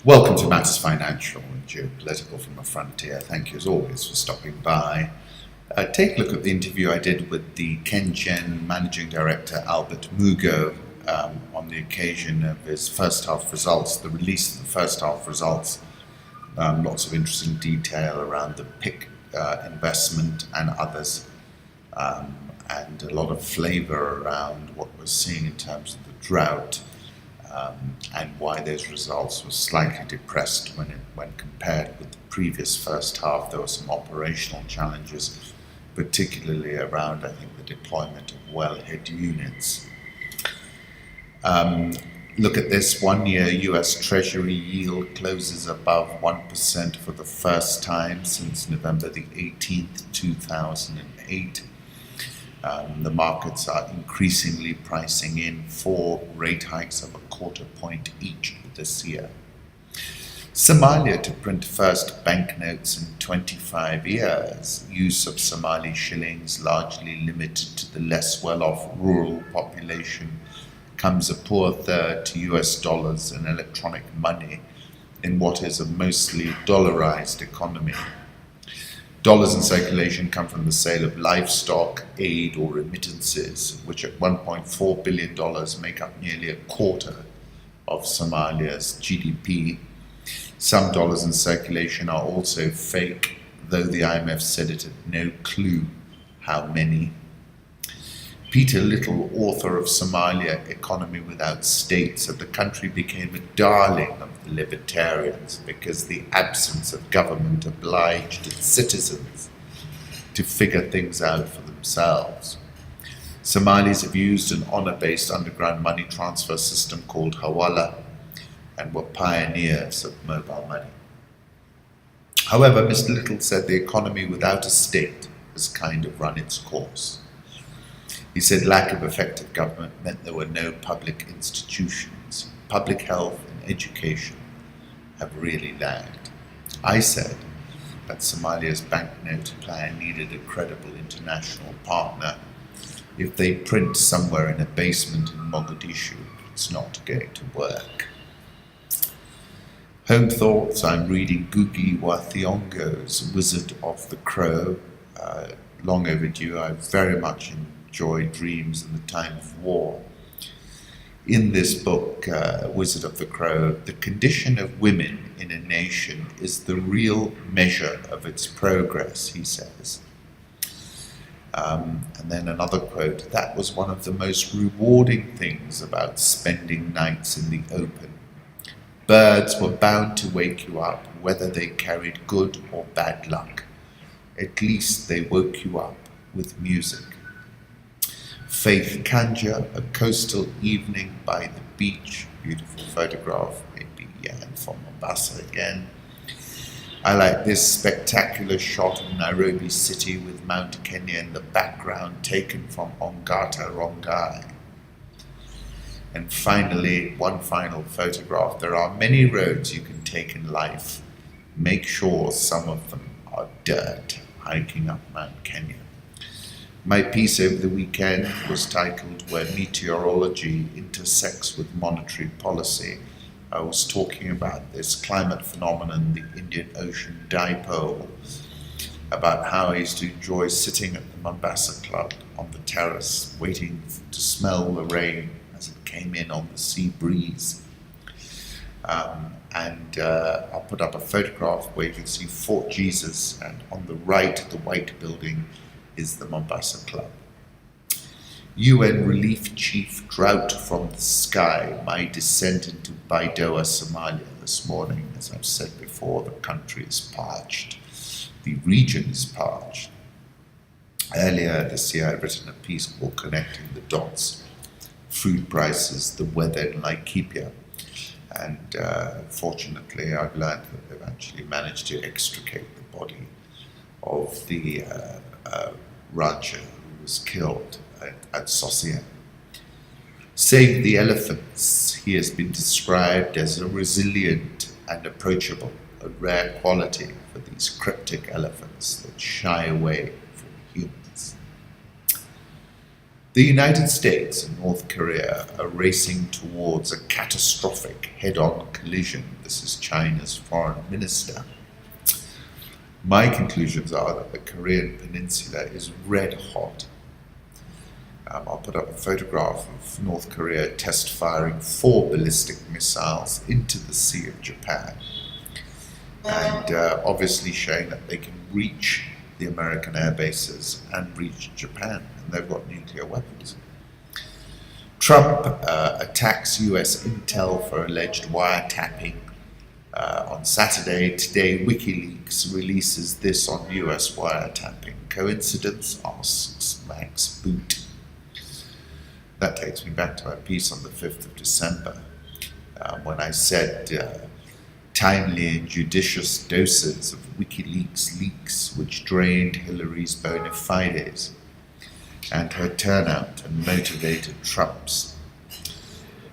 Welcome to Matters Financial and Geopolitical from the Frontier. Thank you as always for stopping by. Take a look at the interview I did with the Kengen Managing Director Albert Mugo on the occasion of his first half results, the release of the first half results. Lots of interesting detail around the PIC investment and others, and a lot of flavour around what we're seeing in terms of the drought. And why those results were slightly depressed when compared with the previous first half. There were some operational challenges, particularly around, I think, the deployment of wellhead units. Look at this, 1 year US Treasury yield closes above 1% for the first time since November the 18th, 2008. The markets are increasingly pricing in 4 rate hikes of a quarter point each this year. Somalia to print first banknotes in 25 years. Use of Somali shillings largely limited to the less well-off rural population comes a poor third to US dollars and electronic money in what is a mostly dollarized economy. Dollars in circulation come from the sale of livestock, aid or remittances, which at $1.4 billion make up nearly a quarter of Somalia's GDP. Some dollars in circulation are also fake, though the IMF said it had no clue how many. Peter Little, author of Somalia, Economy Without State, said the country became a darling of the libertarians because the absence of government obliged its citizens to figure things out for themselves. Somalis have used an honor-based underground money transfer system called Hawala and were pioneers of mobile money. However, Mr. Little said the economy without a state has kind of run its course. He said lack of effective government meant there were no public institutions. Public health and education have really lagged. I said that Somalia's banknote plan needed a credible international partner. If they print somewhere in a basement in Mogadishu, it's not going to work. Home thoughts, I'm reading Ngugi wa Thiong'o's Wizard of the Crow. Long overdue. I very much enjoy dreams in the time of war. In this book, Wizard of the Crow, the condition of women in a nation is the real measure of its progress, he says. And then another quote, that was one of the most rewarding things about spending nights in the open. Birds were bound to wake you up, whether they carried good or bad luck. At least they woke you up with music. Faith Kanja, A Coastal Evening by the Beach. Beautiful photograph, maybe from Mombasa again. I like this spectacular shot of Nairobi city with Mount Kenya in the background, taken from Ongata Rongai. And finally, one final photograph. There are many roads you can take in life. Make sure some of them are dirt, hiking up Mount Kenya. My piece over the weekend was titled Where Meteorology Intersects with Monetary Policy. I was talking about this climate phenomenon, the Indian Ocean Dipole, about how I used to enjoy sitting at the Mombasa Club on the terrace, waiting to smell the rain as it came in on the sea breeze. I'll put up a photograph where you can see Fort Jesus, and on the right, the white building is the Mombasa Club. UN Relief Chief, drought from the sky. My descent into Baidoa, Somalia this morning. As I've said before, the country is parched. The region is parched. Earlier this year, I'd written a piece called Connecting the Dots. Food prices, the weather in Laikipia. And fortunately, I've learned that they've actually managed to extricate the body of the rancher who was killed at Sosia. Save the elephants. He has been described as a resilient and approachable, a rare quality for these cryptic elephants that shy away from humans. The United States and North Korea are racing towards a catastrophic head-on collision. This is China's foreign minister. My conclusions are that the Korean Peninsula is red hot. I'll put up a photograph of North Korea test firing 4 ballistic missiles into the Sea of Japan, and obviously showing that they can reach the American air bases and reach Japan, and they've got nuclear weapons. Trump attacks US intel for alleged wiretapping on Saturday. Today, WikiLeaks releases this on US wiretapping. Coincidence? Asks Max Boot. That takes me back to my piece on the 5th of December, when I said timely and judicious doses of WikiLeaks leaks which drained Hillary's bona fides and her turnout and motivated Trump's.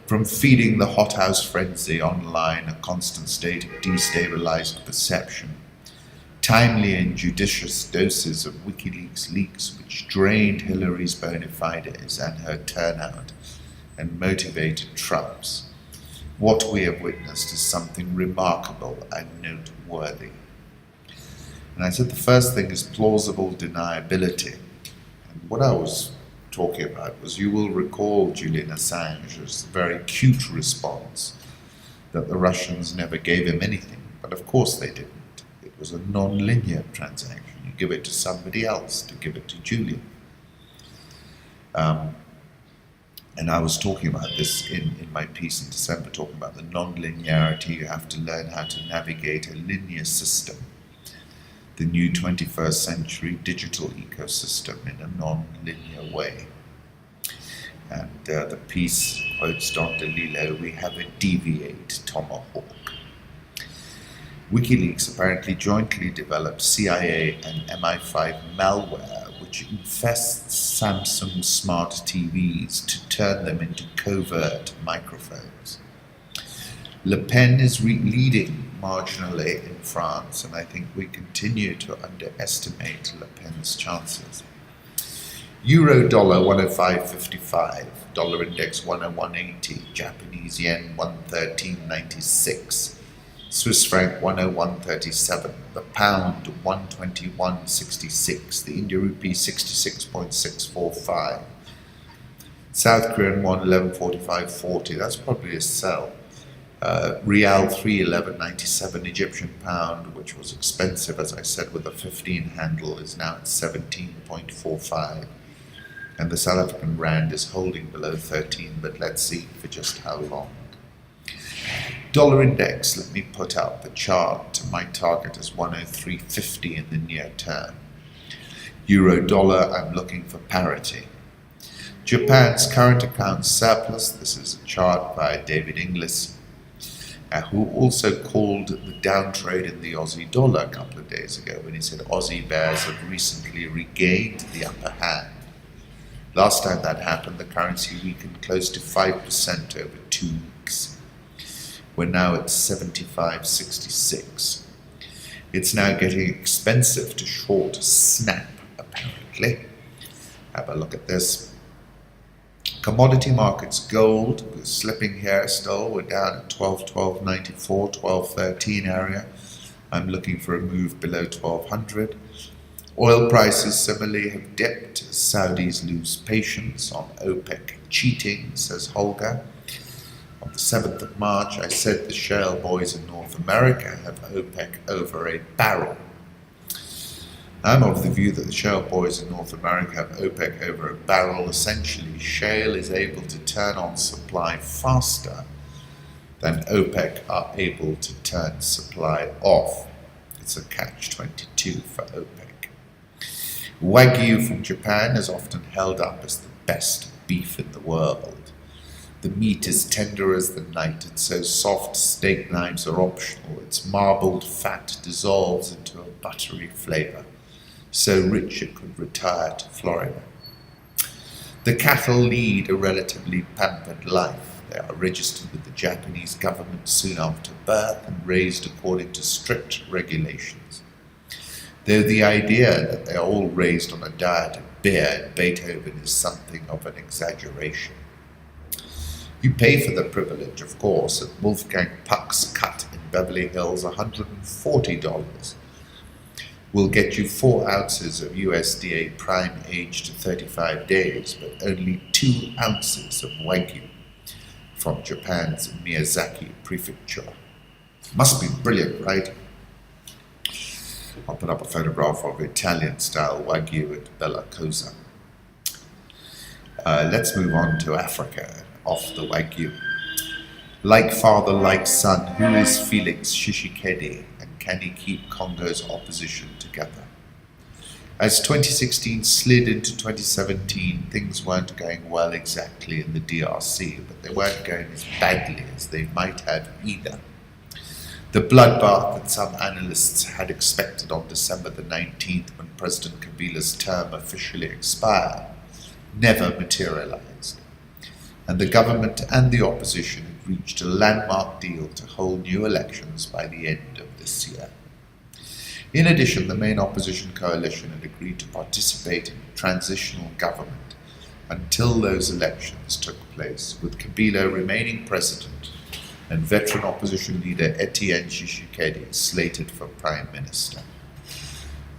From feeding the hothouse frenzy online, a constant state of destabilized perception, timely and judicious doses of WikiLeaks leaks which drained Hillary's bona fides and her turnout and motivated Trump's. What we have witnessed is something remarkable and noteworthy. And I said the first thing is plausible deniability. And what I was talking about was, you will recall Julian Assange's very cute response that the Russians never gave him anything, but of course they didn't. It was a non-linear transaction. You give it to somebody else to give it to Julian. And I was talking about this in my piece in December, talking about the non-linearity. You have to learn how to navigate a linear system, the new 21st century digital ecosystem, in a non-linear way. And the piece quotes Don DeLillo, "We have a deviate tomahawk." WikiLeaks apparently jointly developed CIA and MI5 malware which infests Samsung smart TVs to turn them into covert microphones. Le Pen is leading marginally in France, and I think we continue to underestimate Le Pen's chances. Euro dollar 105.55, dollar index 101.80, Japanese yen 113.96, Swiss franc 101.37, the pound 121.66, the Indian rupee 66.645, South Korean won 11.45.40, that's probably a sell. Rial 311.97, Egyptian pound, which was expensive, as I said, with a 15 handle, is now at 17.45. And the South African rand is holding below 13, but let's see for just how long. Dollar index, let me put out the chart. My target is 103.50 in the near term. Euro dollar, I'm looking for parity. Japan's current account surplus, this is a chart by David Inglis, who also called the downtrade in the Aussie dollar a couple of days ago when he said Aussie bears have recently regained the upper hand. Last time that happened, the currency weakened close to 5% over 2 weeks. We're now at 75.66. It's now getting expensive to short snap, apparently. Have a look at this. Commodity markets, gold, we're slipping here still. We're down at 12.94, 12.13 area. I'm looking for a move below 1200. Oil prices similarly have dipped as Saudis lose patience on OPEC cheating, says Holger. On the 7th of March, I said the shale boys in North America have OPEC over a barrel. I'm of the view that the shale boys in North America have OPEC over a barrel. Essentially, shale is able to turn on supply faster than OPEC are able to turn supply off. It's a catch-22 for OPEC. Wagyu from Japan is often held up as the best beef in the world. The meat is tender as the night. It's so soft, steak knives are optional. Its marbled fat dissolves into a buttery flavor, so rich it could retire to Florida. The cattle lead a relatively pampered life. They are registered with the Japanese government soon after birth and raised according to strict regulations. Though the idea that they are all raised on a diet of beer in Beethoven is something of an exaggeration. You pay for the privilege, of course, at Wolfgang Puck's Cut in Beverly Hills. $140 will get you 4 ounces of USDA prime aged to 35 days, but only 2 ounces of Wagyu from Japan's Miyazaki prefecture. Must be brilliant, right? I'll put up a photograph of Italian-style Wagyu at Bella Cosa. Let's move on to Africa, off the Wagyu. Like father, like son, who is Felix Tshisekedi, and can he keep Congo's opposition together? As 2016 slid into 2017, things weren't going well exactly in the DRC, but they weren't going as badly as they might have either. The bloodbath that some analysts had expected on December the 19th, when President Kabila's term officially expired, never materialized, and the government and the opposition had reached a landmark deal to hold new elections by the end of this year. In addition, the main opposition coalition had agreed to participate in a transitional government until those elections took place, with Kabila remaining president and veteran opposition leader Etienne Tshisekedi slated for prime minister.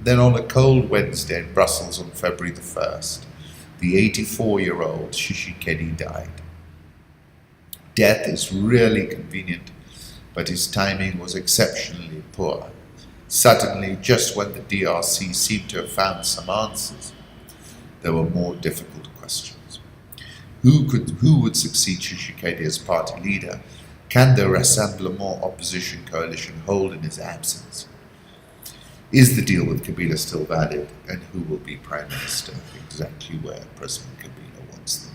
Then on a cold Wednesday in Brussels on February the 1st, the 84-year-old Tshisekedi died. Death is really convenient, but his timing was exceptionally poor. Suddenly, just when the DRC seemed to have found some answers, there were more difficult questions. Who would succeed Tshisekedi as party leader? Can the Rassemblement opposition coalition hold in his absence? Is the deal with Kabila still valid? And who will be prime minister? Exactly where President Kabila wants them.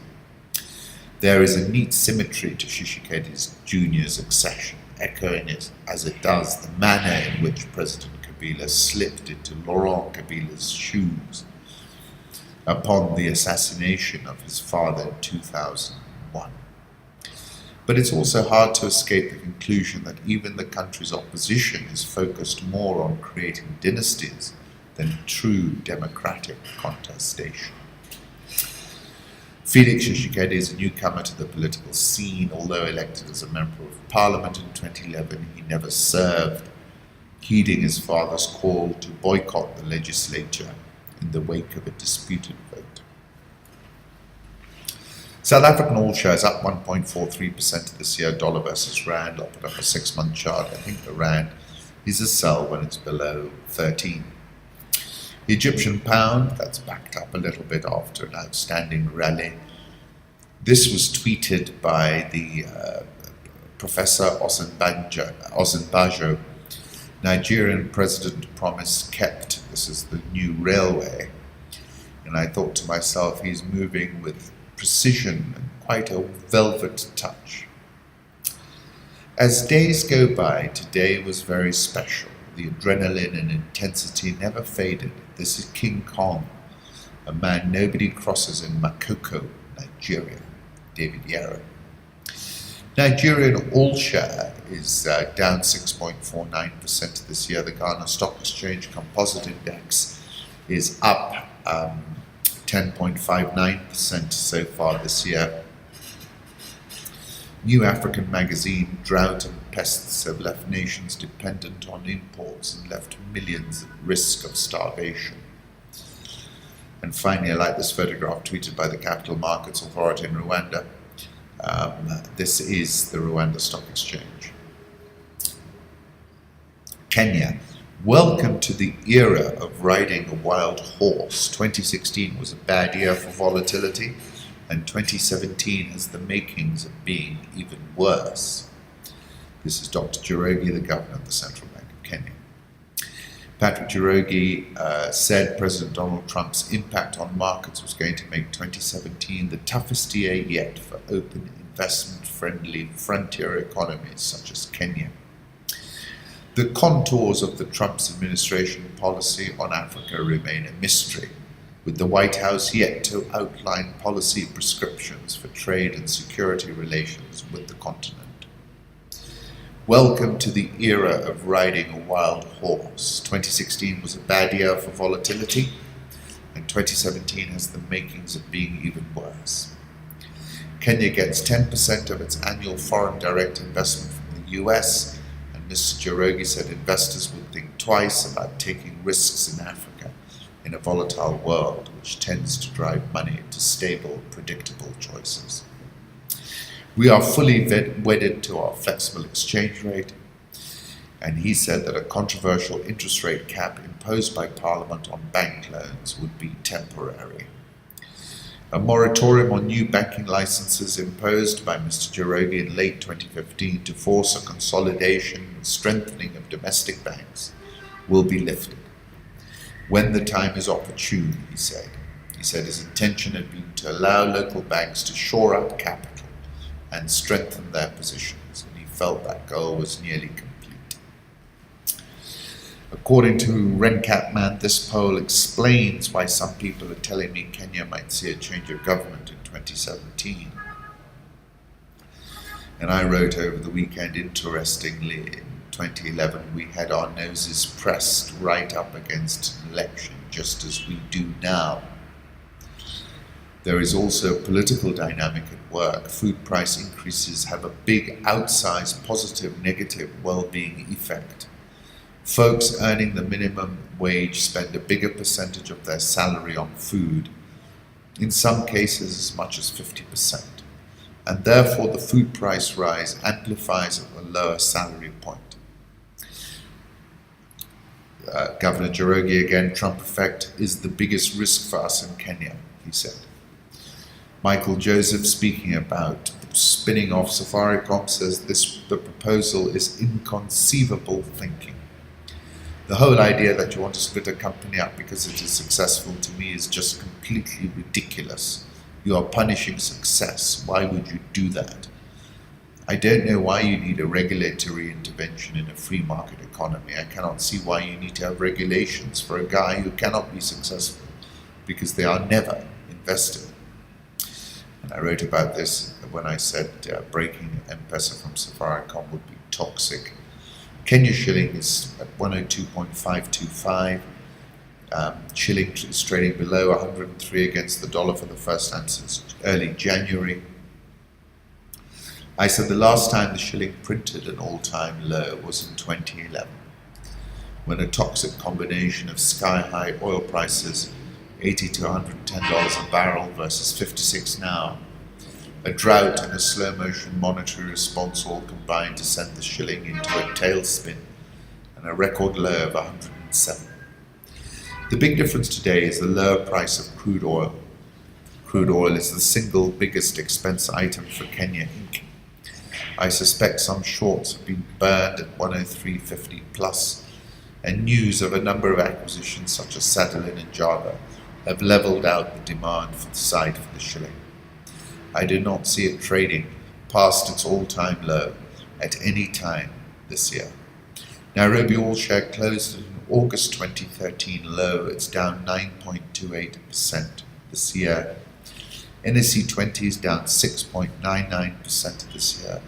There is a neat symmetry to Tshisekedi's junior succession, echoing it as it does the manner in which President Kabila slipped into Laurent Kabila's shoes upon the assassination of his father in 2001. But it's also hard to escape the conclusion that even the country's opposition is focused more on creating dynasties than true democratic contestation. Felix Tshisekedi is a newcomer to the political scene. Although elected as a member of parliament in 2011, he never served, heeding his father's call to boycott the legislature in the wake of a disputed vote. South African oil shares up 1.43% this year, dollar versus rand. I'll put up a 6-month chart. I think the rand is a sell when it's below 13. The Egyptian pound, that's backed up a little bit after an outstanding rally. This was tweeted by the Professor Osinbajo. Nigerian president promise kept. This is the new railway. And I thought to myself, he's moving with precision and quite a velvet touch. As days go by, today was very special. The adrenaline and intensity never faded. This is King Kong, a man nobody crosses in Makoko, Nigeria. David Yarrow. Nigerian all share is down 6.49% this year. The Ghana Stock Exchange Composite Index is up 10.59% so far this year. New African magazine, Drought and Pests have left nations dependent on imports and left millions at risk of starvation. And finally, I like this photograph tweeted by the Capital Markets Authority in Rwanda. This is the Rwanda Stock Exchange. Kenya. Welcome to the era of riding a wild horse. 2016 was a bad year for volatility, and 2017 has the makings of being even worse. This is Dr. Njoroge, the governor of the Central Bank of Kenya. Patrick Njoroge said President Donald Trump's impact on markets was going to make 2017 the toughest year yet for open, investment-friendly frontier economies such as Kenya. The contours of the Trump's administration policy on Africa remain a mystery, with the White House yet to outline policy prescriptions for trade and security relations with the continent. Welcome to the era of riding a wild horse. 2016 was a bad year for volatility, and 2017 has the makings of being even worse. Kenya gets 10% of its annual foreign direct investment from the US, and Mr. Njoroge said investors would think twice about taking risks in Africa in a volatile world which tends to drive money to stable, predictable choices. We are fully wedded to our flexible exchange rate, and he said that a controversial interest rate cap imposed by Parliament on bank loans would be temporary. A moratorium on new banking licenses imposed by Mr. Njoroge in late 2015 to force a consolidation and strengthening of domestic banks will be lifted when the time is opportune, he said. He said his intention had been to allow local banks to shore up capital and strengthen their positions, and he felt that goal was nearly complete. According to Rencapman, this poll explains why some people are telling me Kenya might see a change of government in 2017. And I wrote over the weekend, interestingly, in 2011, we had our noses pressed right up against an election, just as we do now. There is also a political dynamic at work. Food price increases have a big, outsized, positive, negative well-being effect. Folks earning the minimum wage spend a bigger percentage of their salary on food, in some cases as much as 50%, and therefore the food price rise amplifies at a lower salary point. Governor Njoroge again, Trump effect is the biggest risk for us in Kenya, he said. Michael Joseph, speaking about spinning off Safaricom, says the proposal is inconceivable thinking. The whole idea that you want to split a company up because it is successful, to me, is just completely ridiculous. You are punishing success. Why would you do that? I don't know why you need a regulatory intervention in a free market economy. I cannot see why you need to have regulations for a guy who cannot be successful because they are never invested. And I wrote about this when I said breaking M-Pesa from Safaricom would be toxic. Kenya shilling is at 102.525. Shilling is trading below 103 against the dollar for the first time since early January. I said the last time the shilling printed an all-time low was in 2011, when a toxic combination of sky-high oil prices, $80 to $110 a barrel versus 56 now, a drought and a slow-motion monetary response all combined to send the shilling into a tailspin and a record low of 107. The big difference today is the lower price of crude oil. Crude oil is the single biggest expense item for Kenya Inc. I suspect some shorts have been burned at 103.50 plus, and news of a number of acquisitions such as Sadolin and Java have leveled out the demand for the side for the shilling. I do not see it trading past its all-time low at any time this year. Nairobi All Share closed at an August 2013 low. It's down 9.28% this year. NSE 20 is down 6.99% this year,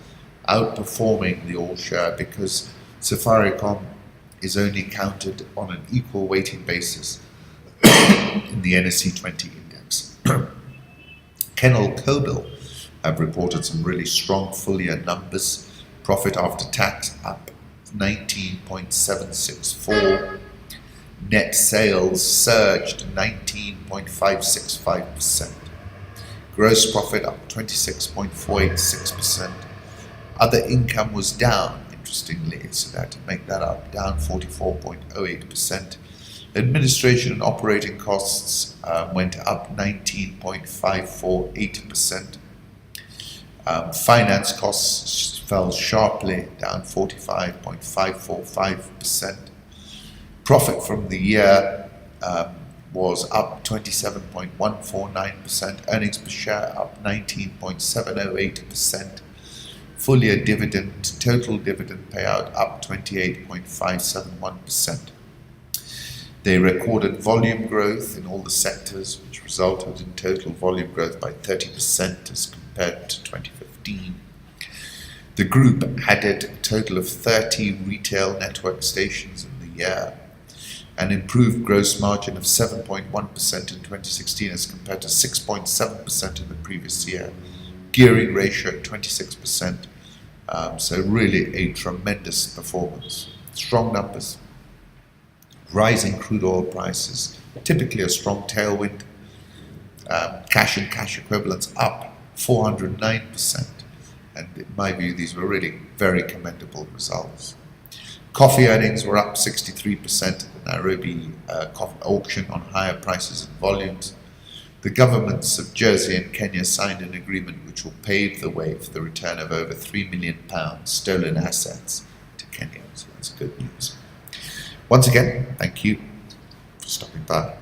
outperforming the All Share because Safaricom is only counted on an equal weighting basis in the NSE 20 index. Kenol Kobil have reported some really strong full-year numbers. Profit after tax up 19.764. Net sales surged 19.565%. Gross profit up 26.486%. Other income was down, interestingly, so they had to make that up, down 44.08%. Administration and operating costs went up 19.548%. Finance costs fell sharply, down 45.545%. Profit from the year was up 27.149%. Earnings per share up 19.708%. Full year dividend, total dividend payout up 28.571%. They recorded volume growth in all the sectors, which resulted in total volume growth by 30% as compared to 2015. The group added a total of 30 retail network stations in the year. an improved gross margin of 7.1% in 2016 as compared to 6.7% in the previous year. Gearing ratio at 26%. So really a tremendous performance. Strong numbers. Rising crude oil prices, typically a strong tailwind. Cash and cash equivalents up 409%. And in my view, these were really very commendable results. Coffee earnings were up 63% at the Nairobi coffee auction on higher prices and volumes. The governments of Jersey and Kenya signed an agreement which will pave the way for the return of over £3 million stolen assets to Kenya. So that's good news. Once again, thank you for stopping by.